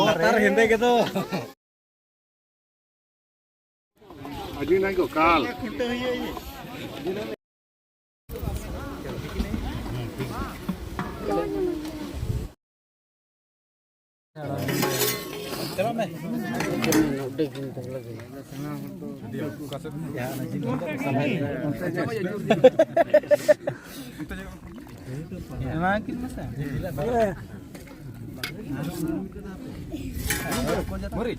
Latar hente gitu. Aji naik kal. Makin masa. Murid.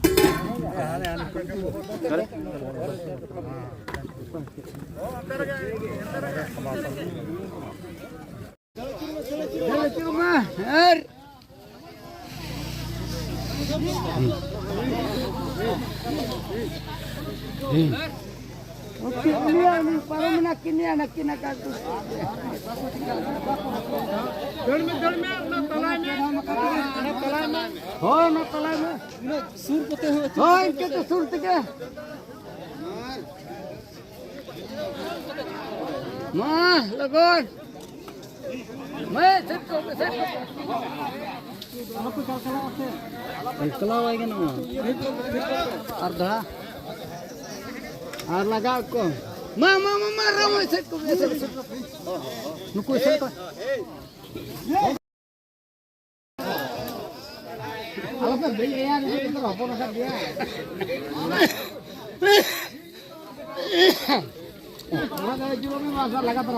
Oke, ini para menakin anak aku. Oh, nak talainya. Sur putih. Oh, ini tu sur tiga. Mah, lagon. Mah, set ko. Apa kalau apa? Kalau lagi nama. Arda. Ar lगा को मामा Ram set को नुको set को अब तो भैया यार ये तो अपन का दिया लगा जो में मासा लगातार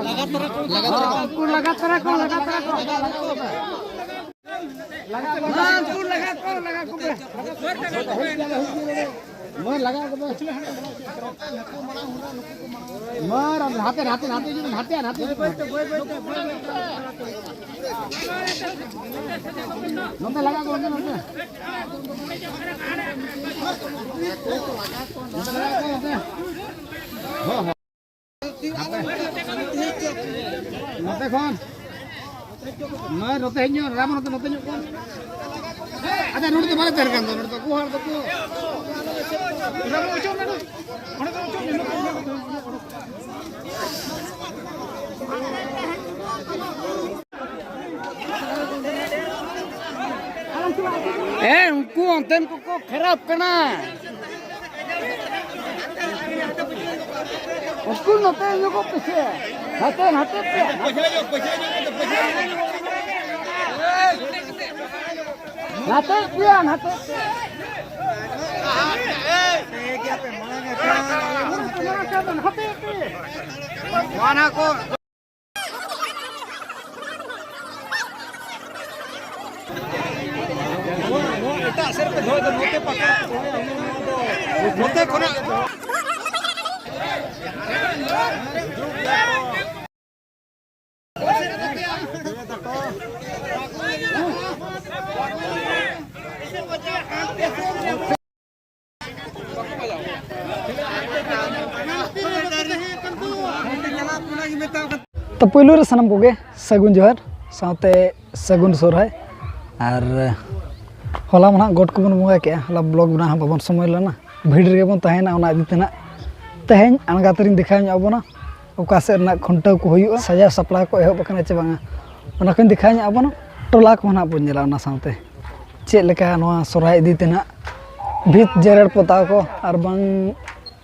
मैं लगा के मर हाथे नंदे लगा को नंदे हो नते कौन मैं नते न्यो राम नते न्यो कौन ada nurut mana terkan tu nurut aku harus tu. Sudah mau ucap mana? Mana kau ucap? Unku anten ko kharap kana. Unku nate ko piche. Hate pe. Nate pian. Mana ko? Ita ser pe dhoi to note pakad. Note kona. तो पहलू रे सानम कोगे सगुन जोहर साथे सगुन सोरहाय और होला मना गोट को बन बंगा के होला ब्लॉग बना बाबन समय लेना भीड़ रे बन तहेना ओना इदि तेना तहेन अनगा तरिन दिखाय आबोना ओका से ना खंटाव को होयो सजा सपला को एहब बकना चे बांगा ओना कन दिखाय आबोना टोला को ना बन जेला ओना साथे चे लेका नोआ सोरहाय इदि तेना भीत जेरड़ पोताव को और बांग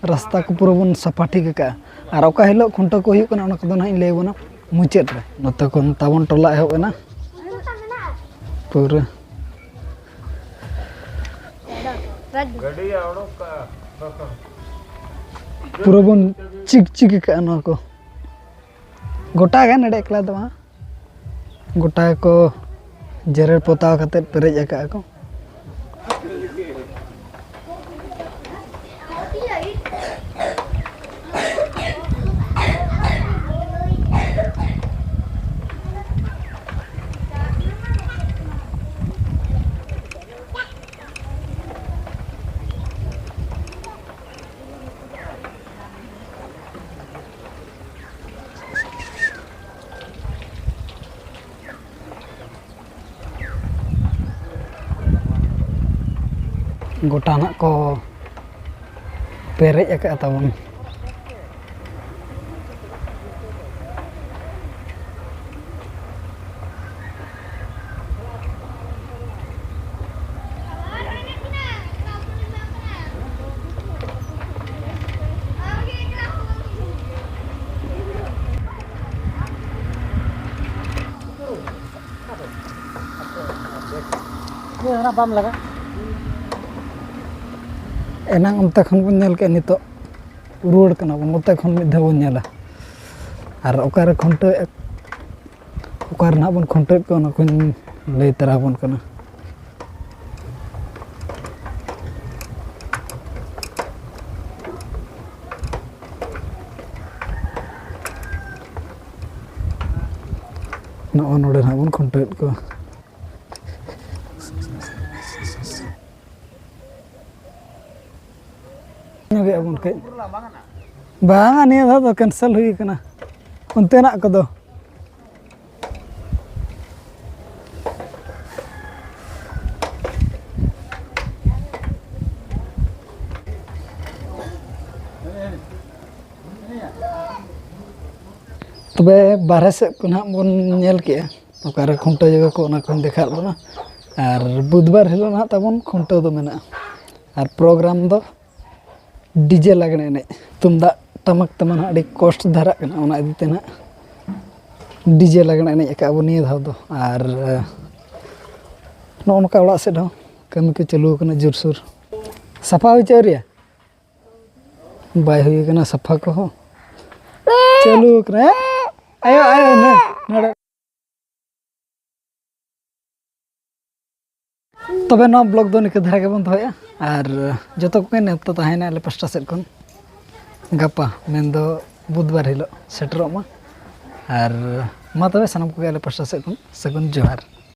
रास्ता को पूरा बन सफा ठीक का और ओका हिलो खुंटा को हुई ओना को ना लय बना मुचेत रे नते कोन ताबन टोला एहब ना पूरा पूरा बन चिक का ना को गोटा गा नडे एकला दवा गोटा को जेरड़ पोताव खाते पेरेज का को गोटा ना को पेरेज अका ताबन bam laga. एनांग अंत खन बन नेल के नितो रुड़ कना बन ओते खन मिद धाव बन नेला आर ओकार खंटे ओकार ना बन खंटे को ना कोन लई तरा बन कना ना ओनोडे ना बन खंटे को बांगा निया दा कैंसल हुई कना उनते ना कदो तबे बारह से को ना बन नेल के ओकारे खुंटा जगह को ना कोन देखा बना और बुधवार हिलो ना तबन खुंटा दो मेना और प्रोग्राम दो डीजे लगने ने तुमदा टमक तमन अड़ी कष्ट धारा कना ओना इदीते ना डीजे लगने ने एका अब निया धाव दो और नोनका ओड़ा से दो कमी को चालू कना जोरसोर सफा हो चरिया बाय हुई कना सफा को हो चालू कना आयो आयो ना नडे तबे ना ब्लॉग दो निके धारा के बन दोया और जतो को नेता ताहेना ले पास्टा सेट कोन गापा मेन दो बुधवार हिलो सेटरो मा और मा तबे सनम को ले पास्टा सेट कोन सगुन जोहार।